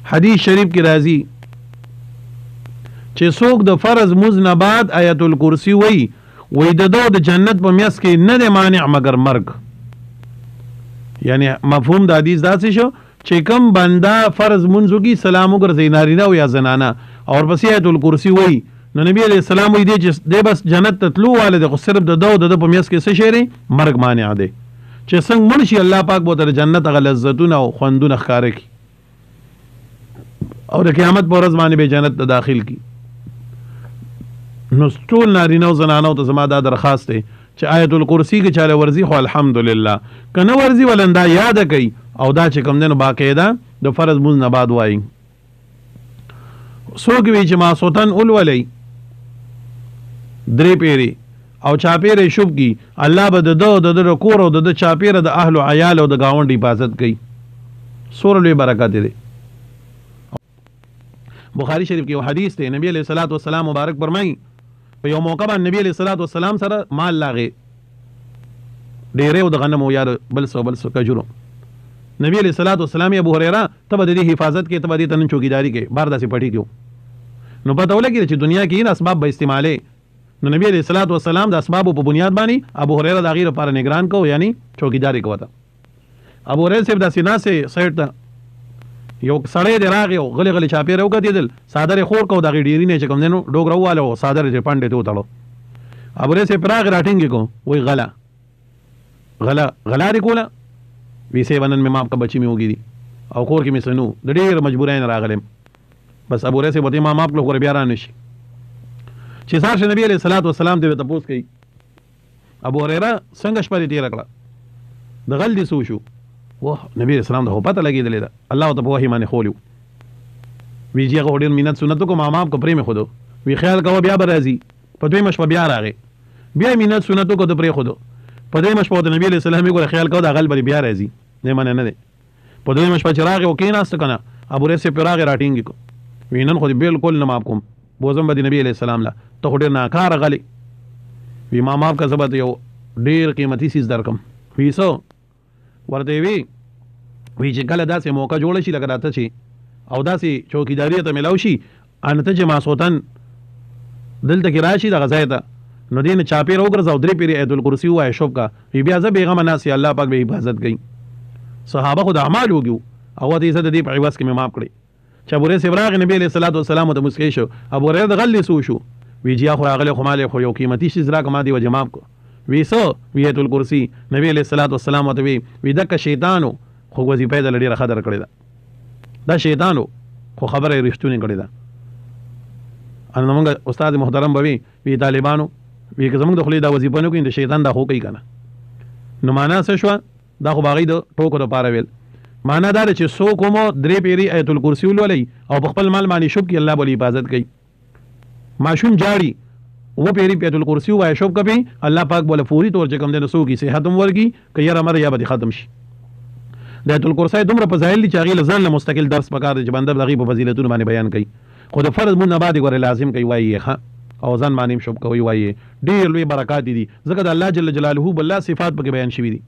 حدیث شریف کې راځي چې څوک د فرض مز نه بعد آیت الکرسی وای د جنت په میاس کې نه دی مانع مگر مرګ. یعنی مفهوم د حدیث داسې شو چې کم بندا فرض منځو کې سلام وګرځي نارینه او یا زنانه اور پسې آیت الکرسی وای نو نبی علیہ السلام وی دی چې دی بس جنت ته تلو والے د صرف د په میاس کې څه شی مرګ مانع دی چې څنګه منشي الله پاک به تر جنت غ لذتونه او خوندونه ښکاره کی او د قیامت پر ورځ باندې به جنت ته داخل کی. نو ټول نارینه او زنانه ته زما دا درخواست دی چې آیت الکرسی کې چاله ورزي خو الحمدلله کنه ورزي ولندا یاد کوي او دا چې کوم دنو باقاعده د فرض مون نه بعد وایي. څوک وی چې ما سوتن اول ولی درې پیری او چاپیره شوب کی الله به د کور او د چاپیره د اهل او عیال او د گاوند حفاظت کوي. سور لوی برکات دي. بخاری شریف کې یو حدیث دی نبی علیہ الصلوۃ والسلام مبارک فرمایي په یو موقع باندې نبی علیہ الصلوۃ والسلام سره مال لاغه ډیره د غنمو یا بل څه کجورو. نبی علیہ الصلوۃ والسلام ابو هريره ته د دې حفاظت کې ته د تنن چوکیداری کې بار داسې پټی کېو نو پته ولګی چې دنیا کې اسباب به استعماله نو نبی علیہ الصلوۃ والسلام د اسبابو په بنیاد باندې ابو هريره د غیر لپاره نگران کو یعنی چوکیداری کوته. ابو هريره صاحب د سینا سے سایت ته یو سړی دی راغی او غلی چاپیره وکتېدل صادر خور کو دغه ډیری نه چې کوم دینو ډوګره واله او صادر چې پاندې ته وتاړو. ابو هريره صاحب راغی راټینګ کو وای غلا لري کوله وی سه ونن مې ماپ کا بچی مې وګی دي او خور کې مې سنو د ډیر مجبورین راغلم بس ابو هريره صاحب ته ما ماپ کړو بیا را نشي چې سار نبی علیہ الصلوۃ والسلام ته تپوس کوي ابو هريره څنګه شپه تیر کړه د غل دي سو شو واه نبی علیہ السلام ته پته لګیدلې ده الله ته په وحی باندې خولیو وی چې هغه ډیر مینت سنت کو ما ماپ کو پرې مې خودو وی خیال کوه بیا به راځي په دوی مشپ بیا راغی بیا مینت سنت کو د پرې خودو په دوی مشپ د نبی علیہ السلام یې خیال کوه د غل بری بیا راځي نه منه نه ده په دوی مشپ چې راغی او کیناست کنه ابو هريره صاحب راغی راټینګ کو وینن خو بالکل نه ماپ کوم بوزم به نبی علیہ السلام لا ته ډیر ناکاره غلی وی ما ماپ کا زبر یو ډیر قیمتي سیز درکم ویسو ورته وی چې کله داسې موقع جوړ شي لکه راته شي او داسې چوکیداری ته ملاو شي ان ته چې ماسوتن دلته کې راشي د غزای ته نو دین چاپیر وګرځاو درې پیری ایت الکرسی وای شوب کا بیا ز بیغم ناس الله پاک به حفاظت کوي. صحابه خو د اعمال وګیو او دې زده دې په عوض کې مې معاف کړی چې ابو هريره ابراهیم نبی علیہ الصلوۃ والسلام ته مسکی شو ابو هريره د غل سو شو وی جیا خو هغه خو مال خو یو قیمتي شی زرا کما دی و جماعت کو وی سو وی ایت الکرسی نبی علیہ الصلوۃ والسلام ته وی دک شیطانو خو وظیفه د لړی راخدر کړی دا شیطانو خو خبره رښتونی کړی دا ان موږ استاد محترم بوي وی طالبانو وی که زموږ د خلی دا وظیفه نه کوي د شیطان دا خو کوي کنه نو معنا څه شو دا خو باغی د ټوکو د پاره ویل معنا دا چې سو کومو درې پیری ایت الکرسی ولولي او خپل مال باندې شوب کی الله بولی حفاظت کوي. ماشوم جاړي و پیری ایت الکرسی وای شوب کوي الله پاک بوله فوري طور چې کوم د نسو کی صحت هم ورګي کيره مر یا به ختم شي. د ایت الکرسی دومره فضایل چې هغه ځان له مستقل درس پکار دي چې بنده دغه په فضیلتونو باندې بیان کوي خو د فرض مون بعد غره لازم کوي وایي ښه او ځان باندې شوب کوي وایي ډیر لوی برکات دي ځکه د الله جل جلاله بل صفات پکې بیان شوی دي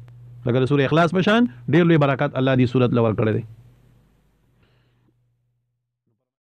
لکه سورہ اخلاص په شان ډیر لوی برکات الله دې صورت لور کړی دی.